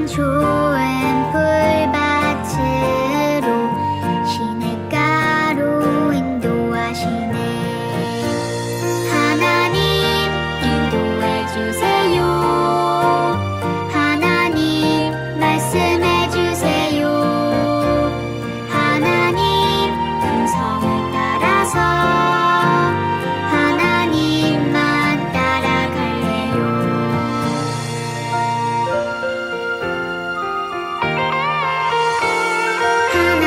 가장 좋은 풀밭으로 시냇가로 인도하시네. 하나님 인도해 주세요. 하나님 말씀해 주세요. 하나님 음성을 따라서 하나님만 따라갈래요.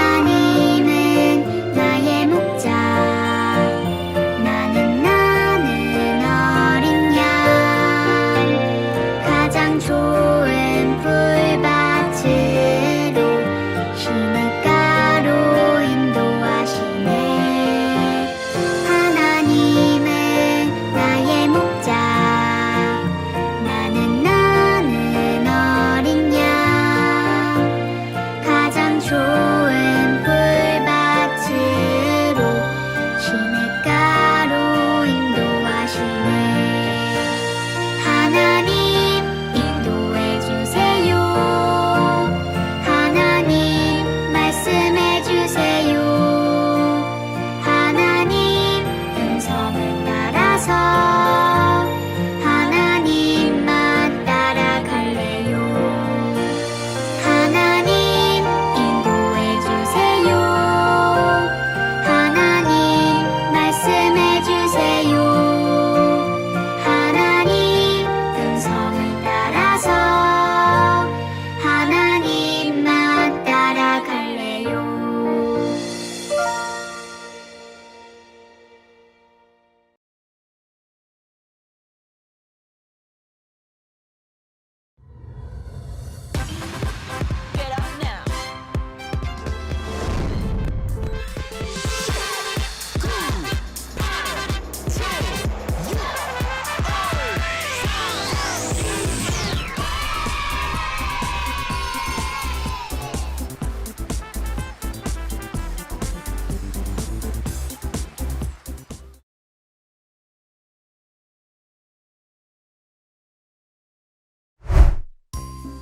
하나님은 나의 목자, 나는 어린 양. 가장 좋은 풀밭으로 시냇가로 인도하시네. 하나님은 나의 목자, 나는 어린 양. 가장 좋은 풀밭으로 시냇가로 인도하시네. 하나님 인도해 주세요. 하나님 말씀해 주세요. 하나님 음성을 따라서 하나님만 따라갈래요. 하나님 인도해 주세요. 하나님 말씀해 주세요. 하나님 음성을 따라서 하나님만 따라갈래요. Get up now.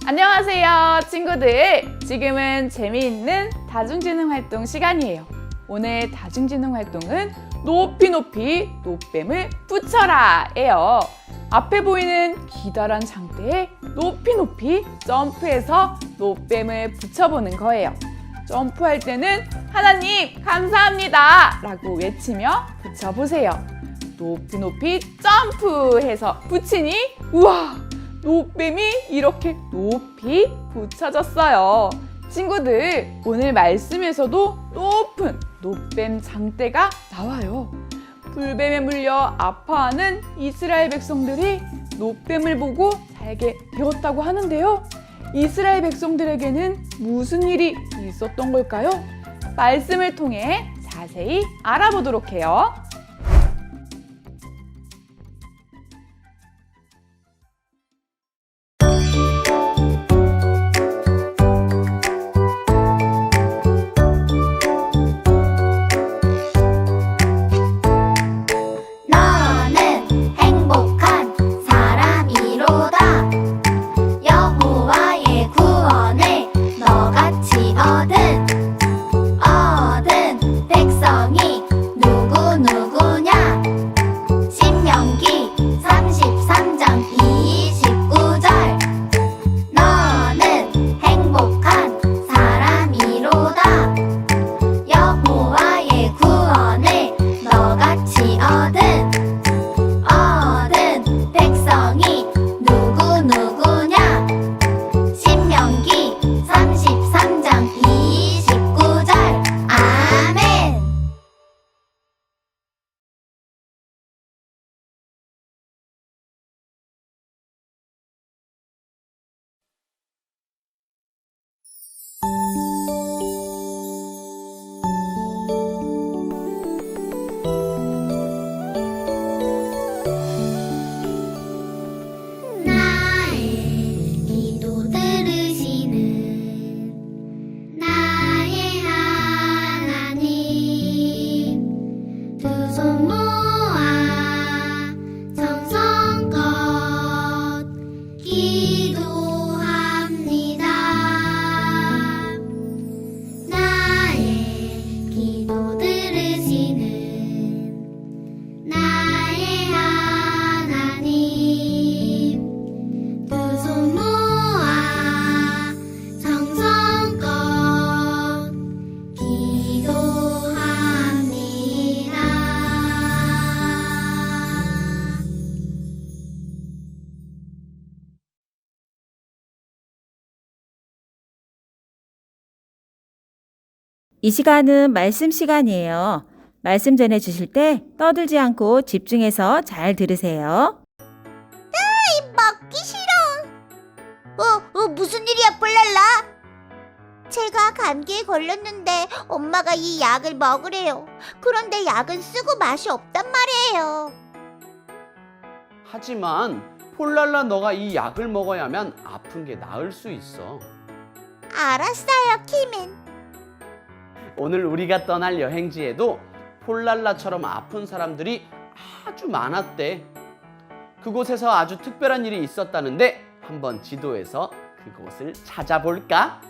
안녕하세요 친구들. 지금은 재미있는 다중지능 활동 시간이에요. 오늘 다중지능 활동은 높이 높이 노뱀을 붙여라 예요. 앞에 보이는 기다란 장대에 높이 높이 점프해서 노뱀을 붙여보는 거예요. 점프할 때는 하나님 감사합니다 라고 외치며 붙여보세요. 높이 높이 점프해서 붙이니 우와! 노뱀이 이렇게 높이 붙여졌어요. 친구들, 오늘 말씀에서도 높은 노뱀 장대가 나와요. 불뱀에 물려 아파하는 이스라엘 백성들이 노뱀을 보고 살게 되었다고 하는데요. 이스라엘 백성들에게는 무슨 일이 있었던 걸까요? 말씀을 통해 자세히 알아보도록 해요. 너는 행복한 사람이로다. 여호와의 구원을 너같이 얻은 백성이 누구누구 이 시간은 말씀 시간이에요. 말씀 전해 주실 때 떠들지 않고 집중해서 잘 들으세요. 먹기 싫어. 무슨 일이야, 뿔랄라? 제가 감기에 걸렸는데 엄마가 이 약을 먹으래요. 그런데 약은 쓰고 맛이 없단 말이에요. 하지만 폴랄라 너가 이 약을 먹어야만 아픈 게 나을 수 있어. 알았어요, 키맨. 오늘 우리가 떠날 여행지에도 폴랄라처럼 아픈 사람들이 아주 많았대. 그곳에서 아주 특별한 일이 있었다는데 한번 지도에서 그곳을 찾아볼까?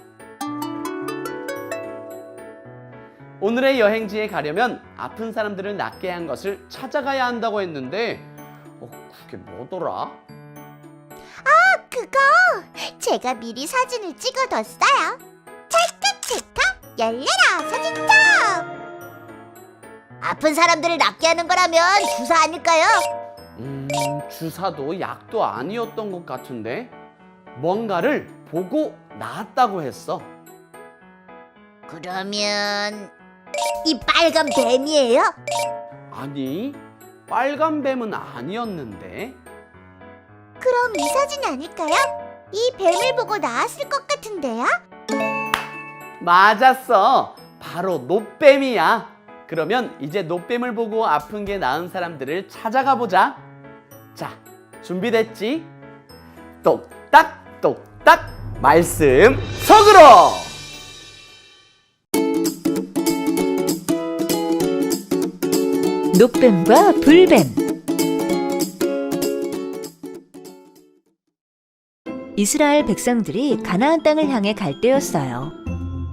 오늘의 여행지에 가려면 아픈 사람들을 낫게 한 것을 찾아가야 한다고 했는데 그게 뭐더라? 그거 제가 미리 사진을 찍어뒀어요. 찰칵찰칵 열려라 사진첩. 아픈 사람들을 낫게 하는 거라면 주사 아닐까요? 주사도 약도 아니었던 것 같은데 뭔가를 보고 나았다고 했어. 그러면 이 빨간 뱀이에요? 아니, 빨간 뱀은 아니었는데. 그럼 이 사진이 아닐까요? 이 뱀을 보고 나았을 것 같은데요? 맞았어. 바로 노뱀이야. 그러면 이제 노뱀을 보고 아픈 게 나은 사람들을 찾아가 보자. 자, 준비됐지? 똑딱 똑딱 말씀 속으로! 노뱀과 불뱀. 이스라엘 백성들이 가나안 땅을 향해 갈 때였어요.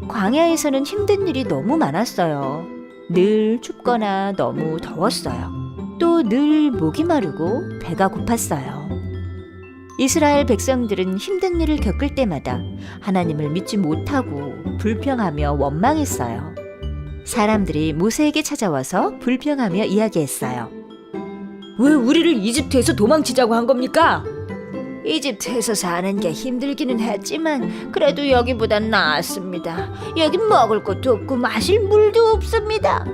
광야에서는 힘든 일이 너무 많았어요. 늘 춥거나 너무 더웠어요. 또 늘 목이 마르고 배가 고팠어요. 이스라엘 백성들은 힘든 일을 겪을 때마다 하나님을 믿지 못하고 불평하며 원망했어요. 사람들이 모세에게 찾아와서 불평하며 이야기했어요. 왜 우리를 이집트에서 도망치자고 한 겁니까? 이집트에서 사는 게 힘들기는 했지만 그래도 여기보단 나았습니다. 여긴 먹을 것도 없고 마실 물도 없습니다.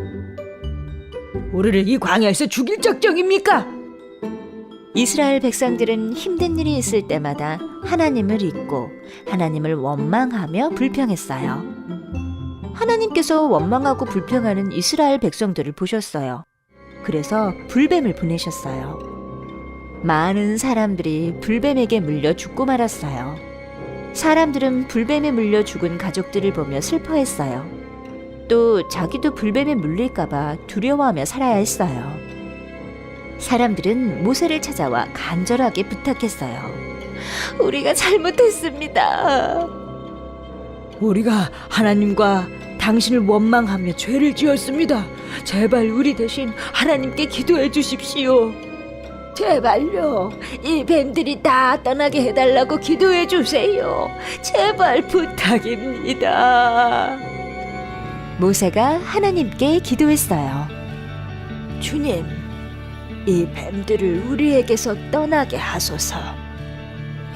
우리를 이 광야에서 죽일 작정입니까? 이스라엘 백성들은 힘든 일이 있을 때마다 하나님을 잊고 하나님을 원망하며 불평했어요. 하나님께서 원망하고 불평하는 이스라엘 백성들을 보셨어요. 그래서 불뱀을 보내셨어요. 많은 사람들이 불뱀에게 물려 죽고 말았어요. 사람들은 불뱀에 물려 죽은 가족들을 보며 슬퍼했어요. 또 자기도 불뱀에 물릴까봐 두려워하며 살아야 했어요. 사람들은 모세를 찾아와 간절하게 부탁했어요. 우리가 잘못했습니다. 우리가 하나님과 당신을 원망하며 죄를 지었습니다. 제발 우리 대신 하나님께 기도해 주십시오. 제발요. 이 뱀들이 다 떠나게 해달라고 기도해 주세요. 제발 부탁입니다. 모세가 하나님께 기도했어요. 주님, 이 뱀들을 우리에게서 떠나게 하소서.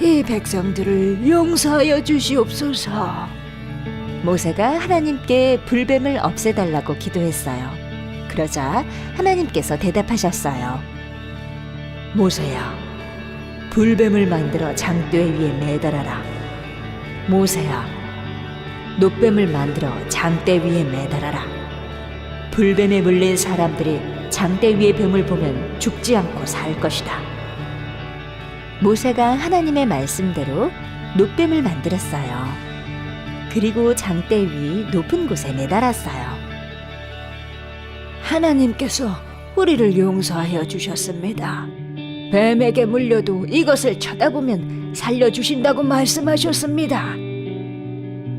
이 백성들을 용서하여 주시옵소서. 모세가 하나님께 불뱀을 없애달라고 기도했어요. 그러자 하나님께서 대답하셨어요. 모세야, 불뱀을 만들어 장대 위에 매달아라. 모세야, 노뱀을 만들어 장대 위에 매달아라. 불뱀에 물린 사람들이 장대 위의 뱀을 보면 죽지 않고 살 것이다. 모세가 하나님의 말씀대로 노뱀을 만들었어요. 그리고 장대 위 높은 곳에 매달았어요. 하나님께서 우리를 용서하여 주셨습니다. 뱀에게 물려도 이것을 쳐다보면 살려주신다고 말씀하셨습니다.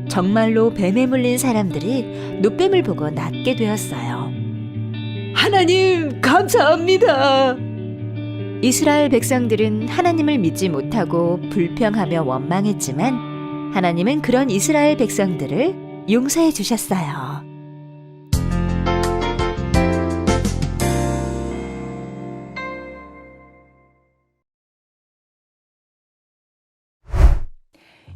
정말로 뱀에 물린 사람들이 노뱀을 보고 낫게 되었어요. 하나님 감사합니다. 이스라엘 백성들은 하나님을 믿지 못하고 불평하며 원망했지만 하나님은 그런 이스라엘 백성들을 용서해 주셨어요.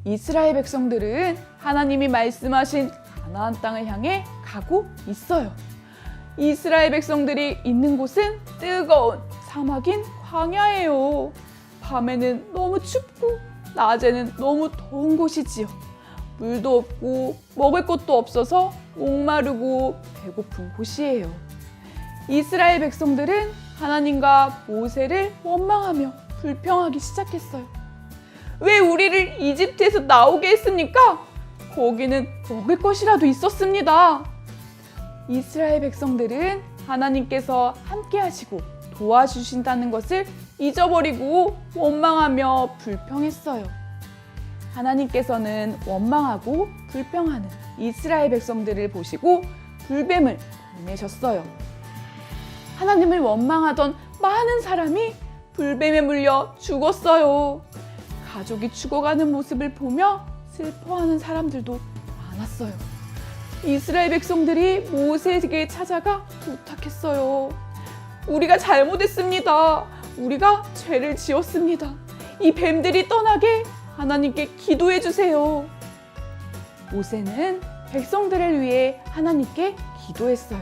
이스라엘 백성들은 하나님이 말씀하신 가나안 땅을 향해 가고 있어요. 이스라엘 백성들이 있는 곳은 뜨거운 사막인 광야예요. 밤에는 너무 춥고 낮에는 너무 더운 곳이지요. 물도 없고 먹을 것도 없어서 목마르고 배고픈 곳이에요. 이스라엘 백성들은 하나님과 모세를 원망하며 불평하기 시작했어요. 왜 우리를 이집트에서 나오게 했습니까? 거기는 먹을 것이라도 있었습니다. 이스라엘 백성들은 하나님께서 함께 하시고 도와주신다는 것을 잊어버리고 원망하며 불평했어요. 하나님께서는 원망하고 불평하는 이스라엘 백성들을 보시고 불뱀을 보내셨어요. 하나님을 원망하던 많은 사람이 불뱀에 물려 죽었어요. 가족이 죽어가는 모습을 보며 슬퍼하는 사람들도 많았어요. 이스라엘 백성들이 모세에게 찾아가 부탁했어요. 우리가 잘못했습니다. 우리가 죄를 지었습니다. 이 뱀들이 떠나게 하나님께 기도해 주세요. 모세는 백성들을 위해 하나님께 기도했어요.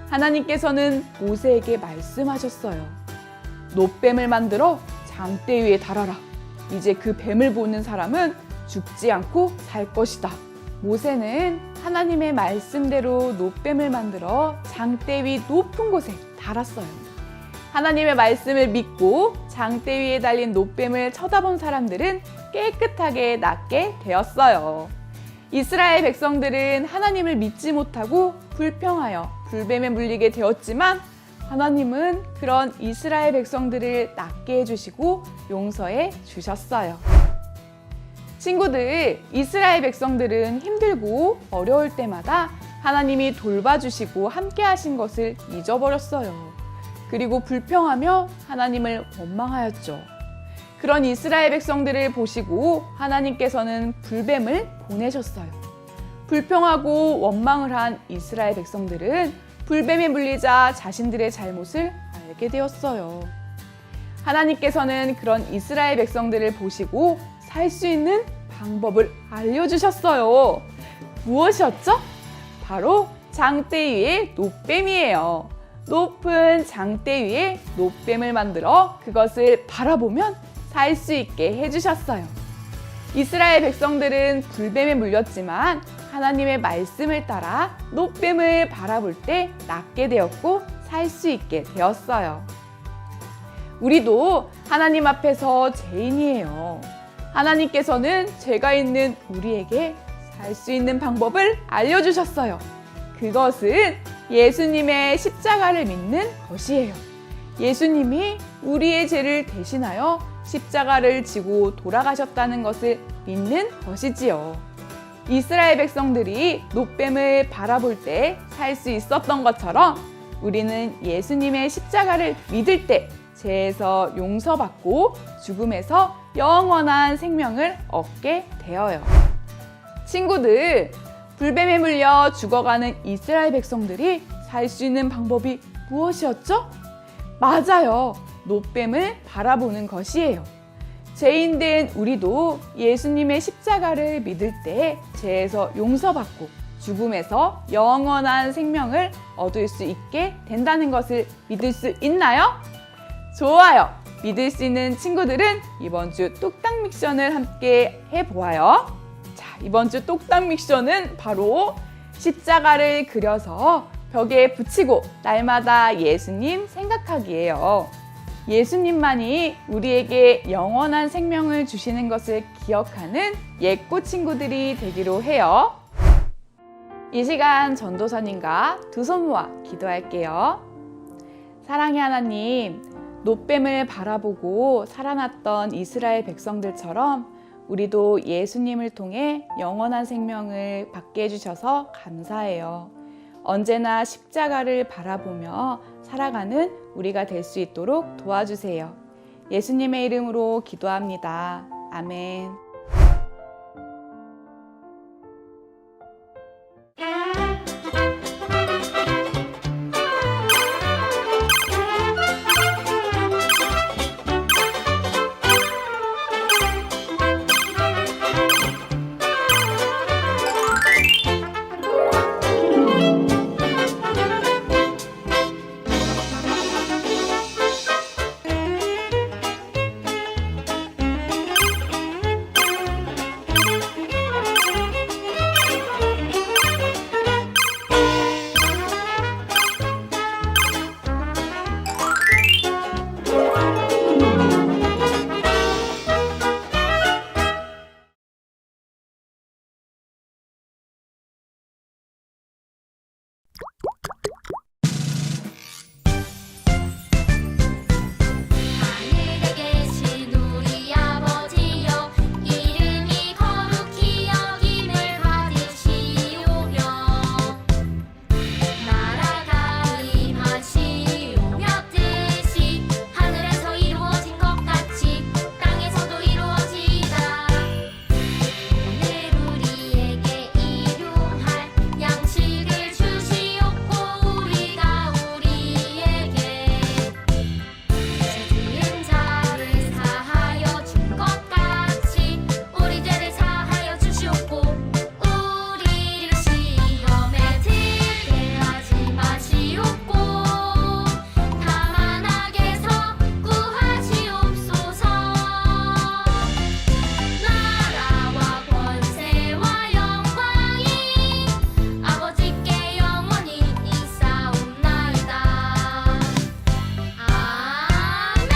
하나님께서는 모세에게 말씀하셨어요. 놋뱀을 만들어 장대 위에 달아라. 이제 그 뱀을 보는 사람은 죽지 않고 살 것이다. 모세는 하나님의 말씀대로 놋뱀을 만들어 장대 위 높은 곳에 달았어요. 하나님의 말씀을 믿고 장대 위에 달린 놋뱀을 쳐다본 사람들은 깨끗하게 낫게 되었어요. 이스라엘 백성들은 하나님을 믿지 못하고 불평하여 불뱀에 물리게 되었지만 하나님은 그런 이스라엘 백성들을 낫게 해주시고 용서해 주셨어요. 친구들, 이스라엘 백성들은 힘들고 어려울 때마다 하나님이 돌봐주시고 함께 하신 것을 잊어버렸어요. 그리고 불평하며 하나님을 원망하였죠. 그런 이스라엘 백성들을 보시고 하나님께서는 불뱀을 보내셨어요. 불평하고 원망을 한 이스라엘 백성들은 불뱀에 물리자 자신들의 잘못을 알게 되었어요. 하나님께서는 그런 이스라엘 백성들을 보시고 살 수 있는 방법을 알려주셨어요. 무엇이었죠? 바로 장대 위에 놋뱀이에요. 높은 장대 위에 놋뱀을 만들어 그것을 바라보면 살 수 있게 해주셨어요. 이스라엘 백성들은 불뱀에 물렸지만 하나님의 말씀을 따라 놋뱀을 바라볼 때 낫게 되었고 살 수 있게 되었어요. 우리도 하나님 앞에서 죄인이에요. 하나님께서는 죄가 있는 우리에게 살 수 있는 방법을 알려주셨어요. 그것은 예수님의 십자가를 믿는 것이에요. 예수님이 우리의 죄를 대신하여 십자가를 지고 돌아가셨다는 것을 믿는 것이지요. 이스라엘 백성들이 놋뱀을 바라볼 때 살 수 있었던 것처럼 우리는 예수님의 십자가를 믿을 때 죄에서 용서받고 죽음에서 영원한 생명을 얻게 되어요. 친구들, 불뱀에 물려 죽어가는 이스라엘 백성들이 살 수 있는 방법이 무엇이었죠? 맞아요. 놋뱀을 바라보는 것이에요. 죄인된 우리도 예수님의 십자가를 믿을 때 죄에서 용서받고 죽음에서 영원한 생명을 얻을 수 있게 된다는 것을 믿을 수 있나요? 좋아요. 믿을 수 있는 친구들은 이번 주 뚝딱 미션을 함께 해보아요. 자, 이번 주 뚝딱 미션은 바로 십자가를 그려서 벽에 붙이고 날마다 예수님 생각하기예요. 예수님만이 우리에게 영원한 생명을 주시는 것을 기억하는 예꼬 친구들이 되기로 해요. 이 시간 전도사님과 두 손 모아 기도할게요. 사랑의 하나님, 놋뱀을 바라보고 살아났던 이스라엘 백성들처럼 우리도 예수님을 통해 영원한 생명을 받게 해주셔서 감사해요. 언제나 십자가를 바라보며 살아가는 우리가 될 수 있도록 도와주세요. 예수님의 이름으로 기도합니다. 아멘. 하늘에 계신 우리 아버지여 이름이 거룩히 여김을 받으시오며 나라가 임하시오며 뜻이 하늘에서 이루어진 것 같이 땅에서도 이루어지이다. 오늘 우리에게 일용할 양식을 주시옵고 우리가 우리에게 지은 자를 사하여 준 것 같이 우리 죄를 사하여 주시옵고 우리를 시험에 들게 하지 마시옵고 다만 악에서 구하시옵소서. 나라와 권세와 영광이 아버지께 영원히 있사옵나이다. 아멘.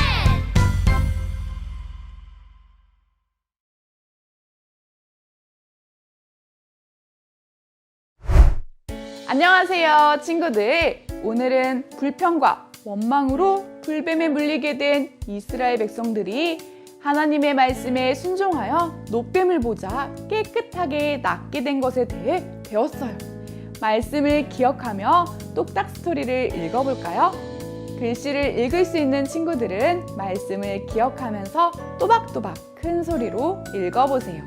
안녕하세요, 친구들. 오늘은 불평과 원망으로 불뱀에 물리게 된 이스라엘 백성들이 하나님의 말씀에 순종하여 노뱀을 보자 깨끗하게 낫게 된 것에 대해 배웠어요. 말씀을 기억하며 똑딱 스토리를 읽어볼까요? 글씨를 읽을 수 있는 친구들은 말씀을 기억하면서 또박또박 큰 소리로 읽어보세요.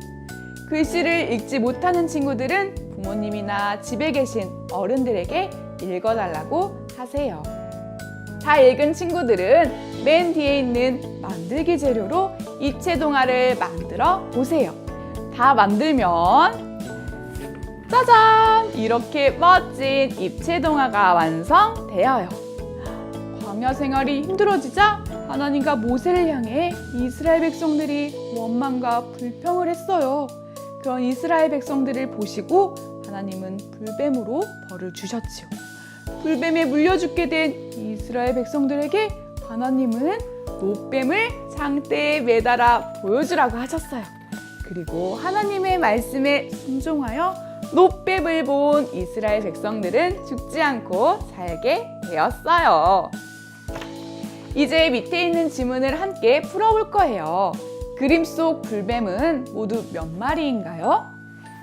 글씨를 읽지 못하는 친구들은 부모님이나 집에 계신 어른들에게 읽어달라고 하세요. 다 읽은 친구들은 맨 뒤에 있는 만들기 재료로 입체 동화를 만들어 보세요. 다 만들면 짜잔! 이렇게 멋진 입체 동화가 완성되어요. 광야 생활이 힘들어지자 하나님과 모세를 향해 이스라엘 백성들이 원망과 불평을 했어요. 그런 이스라엘 백성들을 보시고 하나님은 불뱀으로 벌을 주셨지요. 불뱀에 물려 죽게 된 이스라엘 백성들에게 하나님은 노뱀을 장대에 매달아 보여주라고 하셨어요. 그리고 하나님의 말씀에 순종하여 노뱀을 본 이스라엘 백성들은 죽지 않고 살게 되었어요. 이제 밑에 있는 지문을 함께 풀어볼 거예요. 그림 속 불뱀은 모두 몇 마리인가요?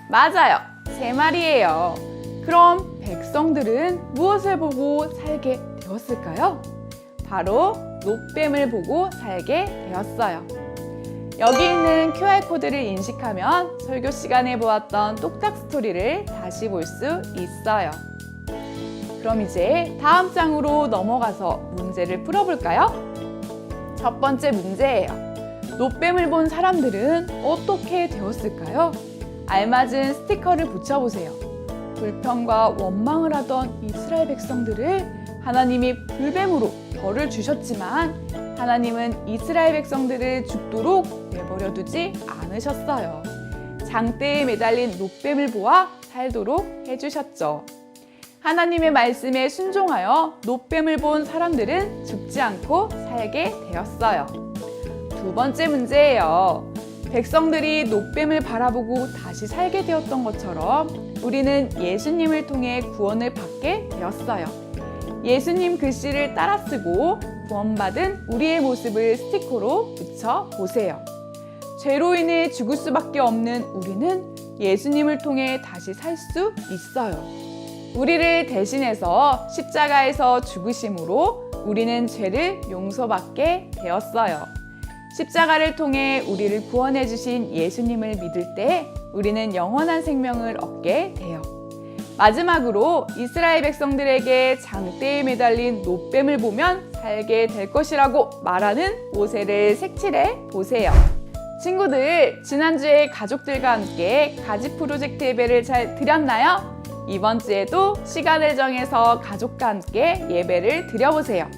맞아요, 3마리예요. 그럼 백성들은 무엇을 보고 살게 되었을까요? 바로 노뱀을 보고 살게 되었어요. 여기 있는 QR코드를 인식하면 설교 시간에 보았던 똑딱 스토리를 다시 볼 수 있어요. 그럼 이제 다음 장으로 넘어가서 문제를 풀어볼까요? 첫 번째 문제예요. 노뱀을 본 사람들은 어떻게 되었을까요? 알맞은 스티커를 붙여보세요. 불평과 원망을 하던 이스라엘 백성들을 하나님이 불뱀으로 벌을 주셨지만 하나님은 이스라엘 백성들을 죽도록 내버려 두지 않으셨어요. 장대에 매달린 노뱀을 보아 살도록 해주셨죠. 하나님의 말씀에 순종하여 노뱀을 본 사람들은 죽지 않고 살게 되었어요. 두 번째 문제예요. 백성들이 노뱀을 바라보고 다시 살게 되었던 것처럼 우리는 예수님을 통해 구원을 받게 되었어요. 예수님 글씨를 따라 쓰고 구원받은 우리의 모습을 스티커로 붙여 보세요. 죄로 인해 죽을 수밖에 없는 우리는 예수님을 통해 다시 살 수 있어요. 우리를 대신해서 십자가에서 죽으심으로 우리는 죄를 용서받게 되었어요. 십자가를 통해 우리를 구원해 주신 예수님을 믿을 때 우리는 영원한 생명을 얻게 돼요. 마지막으로 이스라엘 백성들에게 장대에 매달린 노뱀을 보면 살게 될 것이라고 말하는 모세를 색칠해 보세요. 친구들, 지난주에 가족들과 함께 가지 프로젝트 예배를 잘 드렸나요? 이번 주에도 시간을 정해서 가족과 함께 예배를 드려보세요.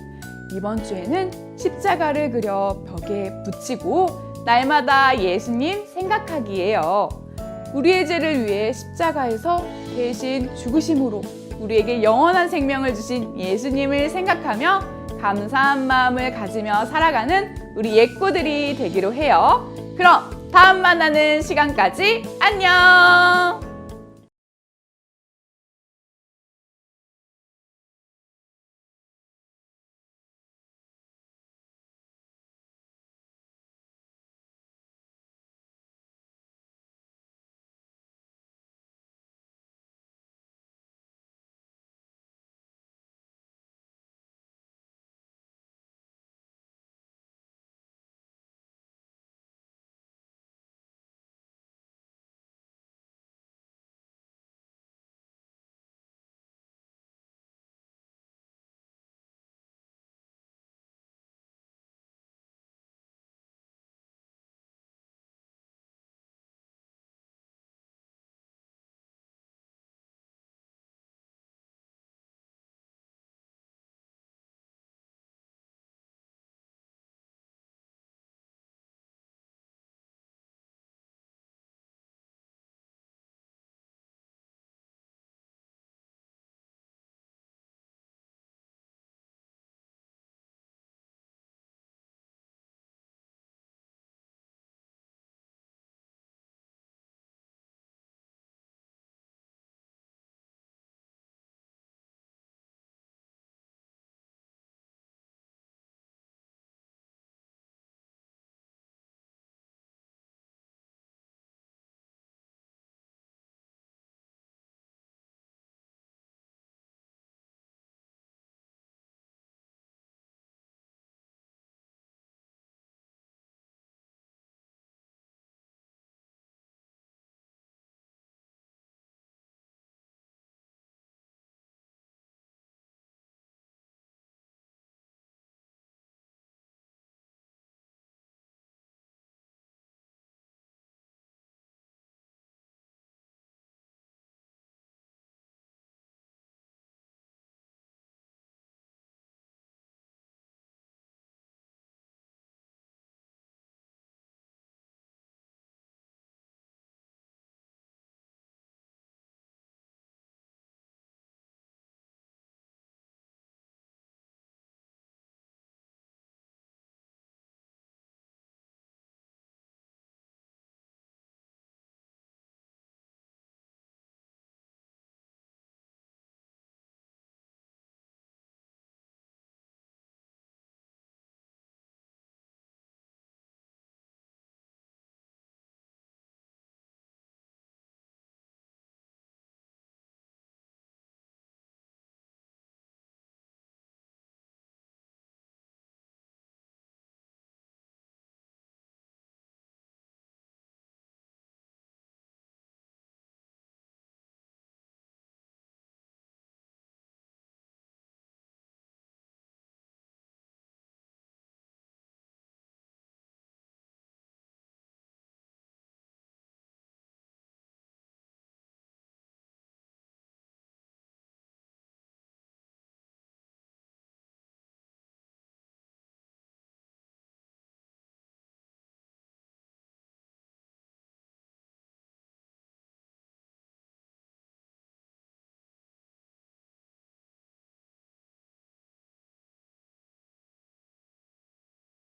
이번 주에는 십자가를 그려 벽에 붙이고 날마다 예수님 생각하기예요. 우리의 죄를 위해 십자가에서 대신 죽으심으로 우리에게 영원한 생명을 주신 예수님을 생각하며 감사한 마음을 가지며 살아가는 우리 예꼬들이 되기로 해요. 그럼 다음 만나는 시간까지 안녕!